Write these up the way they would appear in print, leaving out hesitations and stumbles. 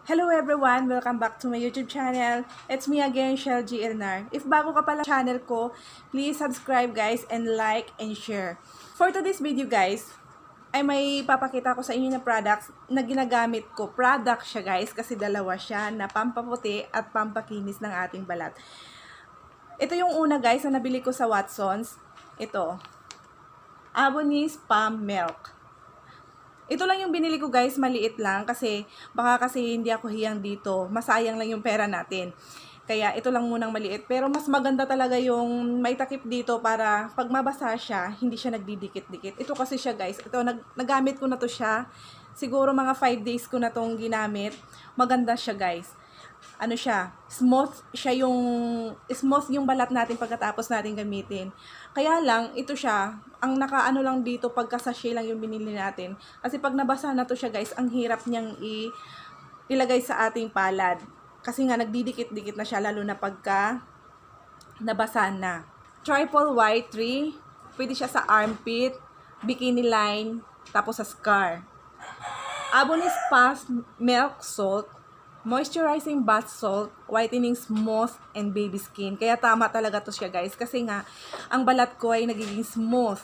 Hello everyone! Welcome back to my YouTube channel. It's me again, Shell G. Elnar. If bago ka pala sa channel ko, please subscribe guys and like and share. For today's video guys, ay may papakita ko sa inyo na products na ginagamit ko. Product siya guys kasi dalawa siya na pampaputi at pampakinis ng ating balat. Ito yung una guys na nabili ko sa Watsons. Ito. Abonis Palm Milk. Ito lang yung binili ko guys, maliit lang kasi baka kasi hindi ako hiyang dito. Masayang lang yung pera natin. Kaya ito lang munang maliit. Pero mas maganda talaga yung may takip dito para pag mabasa siya, hindi siya nagdidikit-dikit. Ito kasi siya guys. Ito, nagamit ko na to siya. Siguro mga 5 days ko na tong ginamit. Maganda siya guys. Ano siya, smooth yung balat natin pagkatapos natin gamitin. Kaya lang, ito siya, ang nakaano lang dito, pagka-sachet lang yung binili natin. Kasi pag nabasa na to siya guys, ang hirap niyang ilagay sa ating palad. Kasi nga, nagdidikit-dikit na siya, lalo na pagka nabasa na. Triple White 3, pwede siya sa armpit, bikini line, tapos sa scar. Abonis Pas Milk Salt, moisturizing bath salt, whitening smooth and baby skin. Kaya tama talaga to siya guys. Kasi nga, ang balat ko ay nagiging smooth.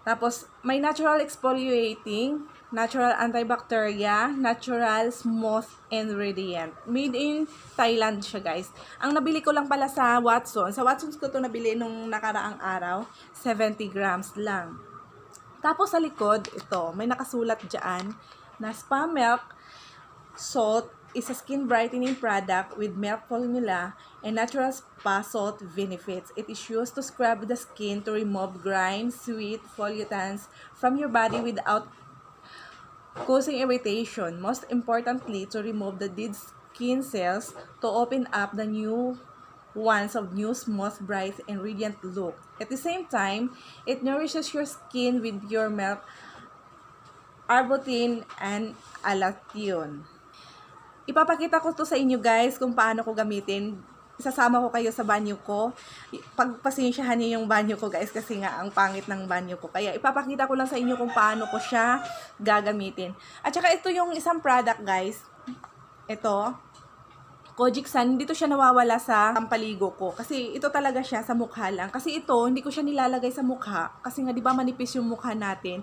Tapos, may natural exfoliating, natural antibacteria, natural smooth and radiant. Made in Thailand siya guys. Ang nabili ko lang pala sa Watsons. Sa Watsons ko to nabili nung nakaraang araw. 70 grams lang. Tapos sa likod, ito, may nakasulat dyan na spa milk salt is a skin brightening product with milk formula and natural spa salt benefits. It is used to scrub the skin to remove grime, sweat, pollutants from your body without causing irritation. Most importantly, to remove the dead skin cells to open up the new ones of new, smooth, bright, and radiant look. At the same time, it nourishes your skin with your milk, arbutin, and allantoin. Ipapakita ko to sa inyo guys kung paano ko gamitin. Isasama ko kayo sa banyo ko. Pagpasensyahan niyo yung banyo ko guys kasi nga ang pangit ng banyo ko. Kaya ipapakita ko lang sa inyo kung paano ko siya gagamitin. At saka ito yung isang product guys. Ito. Kojic Sun, hindi to siya nawawala sa pampaligo ko. Kasi ito talaga siya sa mukha lang. Kasi ito, hindi ko siya nilalagay sa mukha. Kasi nga, di ba manipis yung mukha natin.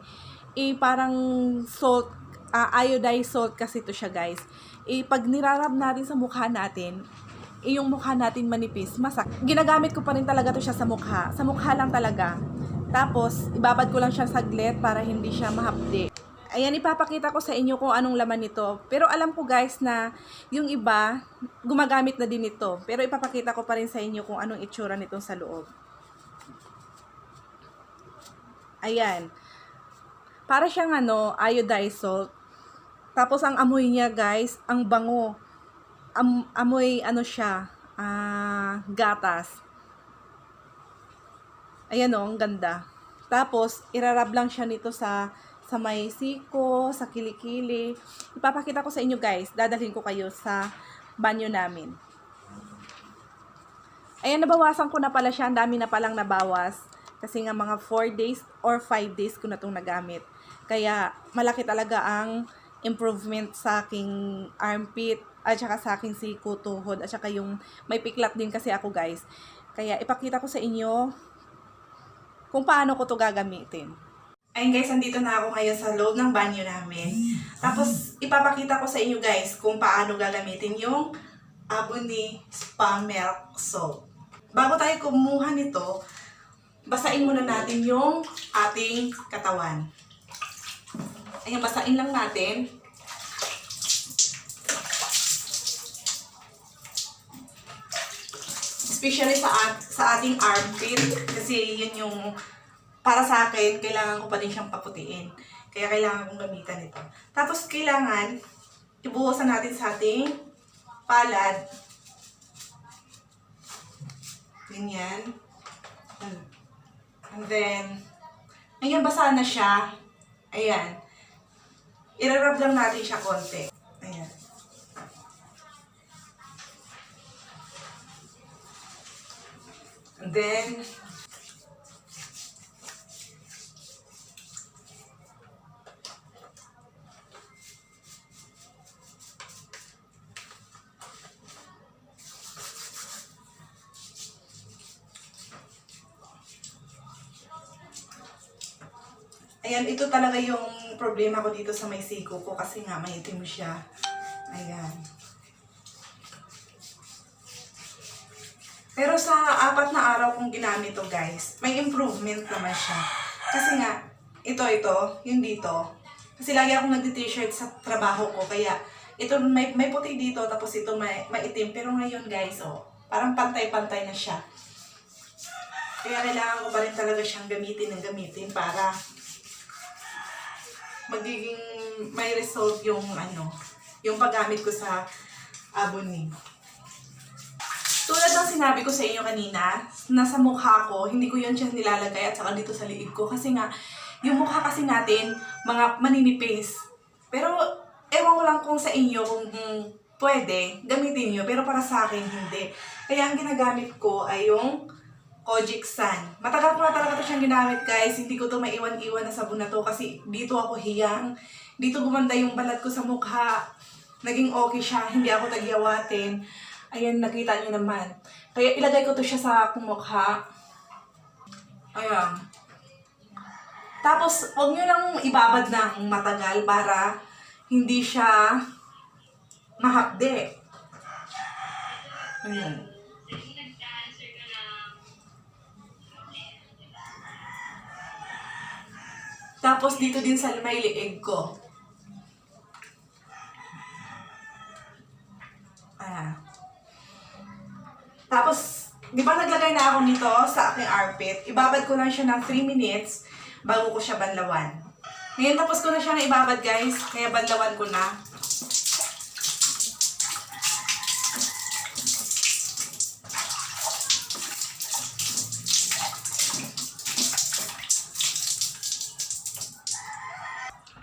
Parang salt, iodized salt kasi ito siya guys. Pag nirarab natin sa mukha natin, yung mukha natin manipis, masak. Ginagamit ko pa rin talaga to siya sa mukha. Sa mukha lang talaga. Tapos, ibabad ko lang siya saglit para hindi siya mahapdi. Ayan, ipapakita ko sa inyo kung anong laman nito. Pero alam ko guys na yung iba, gumagamit na din ito. Pero ipapakita ko pa rin sa inyo kung anong itsura nito sa loob. Ayan. Para siyang iodized salt. Tapos ang amoy niya guys, ang bango. Amoy siya, gatas. Ayan o, ang ganda. Tapos, irarab lang siya nito sa may siko, sa kilikili. Ipapakita ko sa inyo guys. Dadalhin ko kayo sa banyo namin. Ayan, nabawasan ko na pala siya. Ang dami na palang nabawas. Kasi nga mga 4 days or 5 days ko na itong nagamit. Kaya, malaki talaga ang improvement sa aking armpit at saka sa aking siko, tuhod at saka yung may piklat din kasi ako guys. Kaya ipakita ko sa inyo kung paano ko to gagamitin. Ayun guys, andito na ako ngayon sa loob ng banyo namin. Tapos ipapakita ko sa inyo guys kung paano gagamitin yung Abonis Spa Milk Salt. Bago tayo kumuha nito, basain muna natin yung ating katawan. Ayan, basain lang natin. Especially sa ating armpit. Kasi yun yung, para sa akin, kailangan ko pa din siyang paputiin. Kaya kailangan kong gamitan ito. Tapos kailangan, ibuhusan natin sa ating palad. Ganyan. And then, ngayon basa na siya. Ayan. Irarab lang natin siya konti. Ayan. And then, Ayan, ito talaga yung problema ko dito sa may siko ko kasi nga maitim siya. Ayan. Pero sa 4 na araw kong ginamit to guys, may improvement naman siya. Kasi nga, ito, yung dito. Kasi lagi akong nagdi-t-shirt sa trabaho ko, kaya ito may puti dito, tapos ito maitim. Pero ngayon guys, parang pantay-pantay na siya. Kaya kailangan ko pa rin talaga siyang gamitin para magiging may result yung yung paggamit ko sa Aboni. Tulad ng sinabi ko sa inyo kanina, nasa mukha ko, hindi ko yun siya nilalagay at saka dito sa liig ko. Kasi nga, yung mukha kasi natin, mga maninipis. Pero, ewan ko lang kung sa inyo, kung pwede, gamitin nyo. Pero para sa akin, hindi. Kaya ang ginagamit ko ay yung Kojic Sun. Matagal ko na talaga ito siyang ginamit guys. Hindi ko to maiwan-iwan na sabon na to kasi dito ako hiyang. Dito gumanda yung balat ko sa mukha. Naging okay siya, hindi ako tagyawatin. Ayan, nakita niyo naman. Kaya ilagay ko to siya sa mukha. Ayan. Tapos, huwag nyo lang ibabad ng matagal para hindi siya mahapde. Ayan. Tapos, dito din sa may liig ko. Ayan. Tapos, di ba naglagay na ako nito sa aking armpit? Ibabad ko lang siya ng 3 minutes bago ko siya banlawan. Ngayon tapos ko na siya na ibabad guys, kaya banlawan ko na.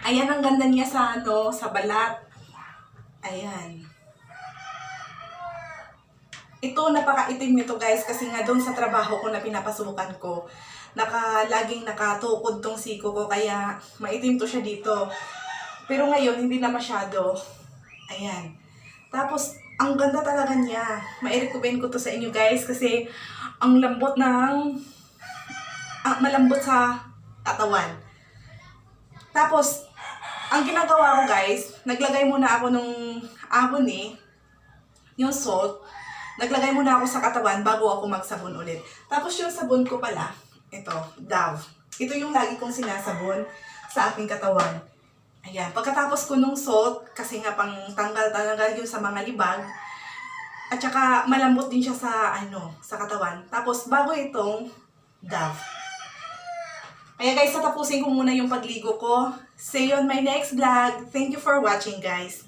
Ayan ang ganda niya sa sa balat. Ayan. Ito, napakaitim nito guys kasi nga doon sa trabaho ko na pinapasukan ko, laging nakatukod tong siko ko kaya maitim to siya dito. Pero ngayon, hindi na masyado. Ayan. Tapos, ang ganda talaga niya. Mai-recommend ko to sa inyo guys kasi ang lambot malambot sa katawan. Tapos, ang ginagawa ko guys, naglagay muna ako nung Aboni, yung salt. Naglagay muna ako sa katawan bago ako magsabon ulit. Tapos yung sabon ko pala, ito, Dove. Ito yung lagi kong sinasabon sa aking katawan. Ayan, pagkatapos ko nung salt, kasi nga pang tanggal yun sa mga libag, at saka malambot din siya sa, sa katawan. Tapos bago itong Dove. Kaya guys, tatapusin ko muna yung pagligo ko. See you on my next vlog. Thank you for watching guys.